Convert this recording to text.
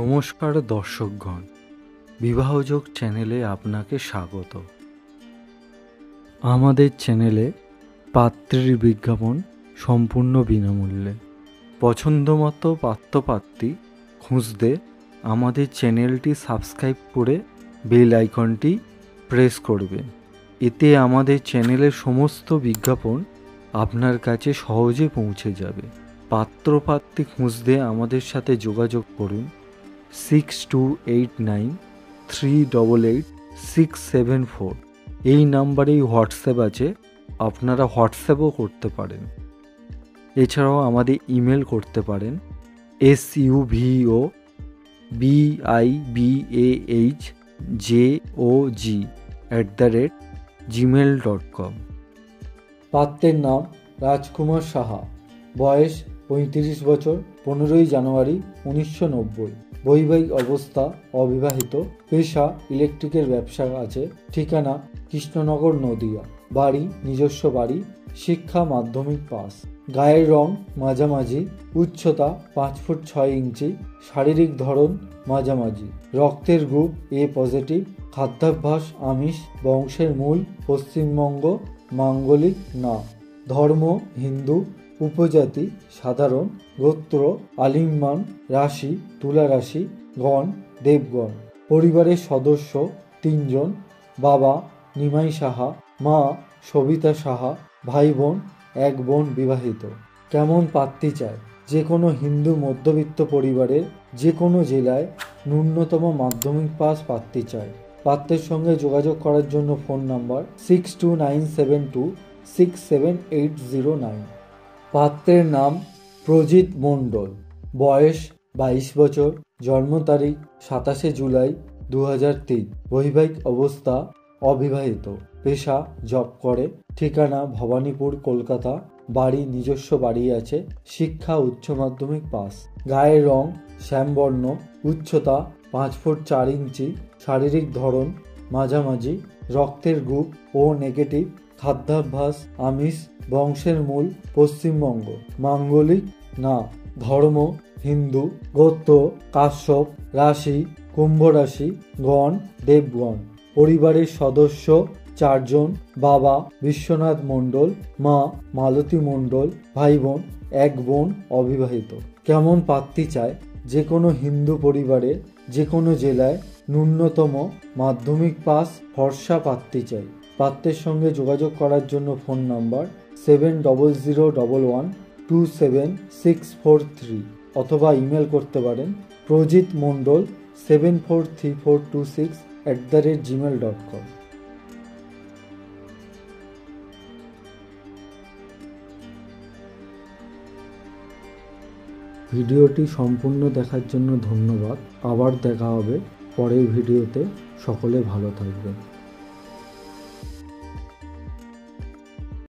নমস্কার দর্শকগণ, বিবাহযোগ চ্যানেলে আপনাকে স্বাগত। আমাদের চ্যানেলে পাত্রের বিজ্ঞাপন সম্পূর্ণ বিনামূল্যে। পছন্দমতো পাত্রপাত্রী খুঁজতে আমাদের চ্যানেলটি সাবস্ক্রাইব করে বেল আইকনটি প্রেস করবেন। এতে আমাদের চ্যানেলের সমস্ত বিজ্ঞাপন আপনার কাছে সহজে পৌঁছে যাবে। পাত্রপাত্রী খুঁজতে আমাদের সাথে যোগাযোগ করুন 6289388674। এই নাম্বারেই হোয়াটসঅ্যাপ আছে, আপনারা হোয়াটসঅ্যাপও করতে পারেন। এছাড়াও আমাদের ইমেল করতে পারেন SUVOBIBAHJOG@gmail.com। পাত্রের নাম রাজকুমার সাহা, বয়স 35 বছর, 15ই জানুয়ারি 1990। বৈবাহিক অবস্থা অবিবাহিত, পেশা ইলেকট্রিকের ব্যবসা আছে, ঠিকানা কৃষ্ণনগর নদিয়া, বাড়ি নিজস্ব বাড়ি, শিক্ষা মাধ্যমিক পাস, গায়ের রং মাঝামাঝি, উচ্চতা 5 ফুট 6 ইঞ্চি, শারীরিক ধরন মাঝামাঝি, রক্তের গ্রুপ এ পজিটিভ, খাদ্যাভ্যাস আমিষ, বংশের মূল পশ্চিমবঙ্গ, মাঙ্গলিক না, ধর্ম হিন্দু, উপজাতি সাধারণ, গোত্র আলিম্মান, রাশি তুলা রাশি, গণ দেবগণ, পরিবারের সদস্য 3 জন, বাবা নিমাই সাহা, মা সবিতা সাহা, ভাই বোন 1 বোন বিবাহিত। কেমন পাত্রী চায়? যে কোনো হিন্দু মধ্যবিত্ত পরিবারের যে কোনো জেলায় ন্যূনতম মাধ্যমিক পাস পাত্রী চায়। পাত্রের সঙ্গে যোগাযোগ করার জন্য ফোন নাম্বার 6297267809। পাত্রের নাম প্রজিত মণ্ডল, বয়স 22 বছর, জন্ম তারিখ 27 জুলাই 2003, বৈবাহিক অবস্থা অবিবাহিত, পেশা জব করে, ঠিকানা ভবানীপুর কলকাতা, বাড়ি নিজস্ব বাড়ি আছে, শিক্ষা উচ্চ মাধ্যমিক পাস, গায়ের রং শ্যামবর্ণ, উচ্চতা 5 ফুট 4 ইঞ্চি, শারীরিক ধরন মাঝামাঝি, রক্তের গ্রুপ ও নেগেটিভ, খাদ্যাভ্যাস আমিষ, বংশের মূল পশ্চিমবঙ্গ, মাঙ্গলিক না, ধর্ম হিন্দু, গোত্র কাশ্যপ, রাশি কুম্ভ রাশি, গণ দেবগণ, পরিবারের সদস্য 4 জন, বাবা বিশ্বনাথ মণ্ডল, মা মালতী মণ্ডল, ভাই বোন 1 বোন অবিবাহিত। কেমন পাত্রী চায়? যে কোনো হিন্দু পরিবারের যে কোনো জেলায় ন্যূনতম মাধ্যমিক পাস ফর্সা পাত্রী চাই। পাত্রের সঙ্গে যোগাযোগ করার জন্য ফোন নাম্বার 7001272643 অথবা ইমেল করতে পারেন projitmondol743426@gmail.com। ভিডিওটি সম্পূর্ণ দেখার জন্য ধন্যবাদ। আবার দেখা হবে পরের ভিডিওতে। সকলে ভালো থাকবেন।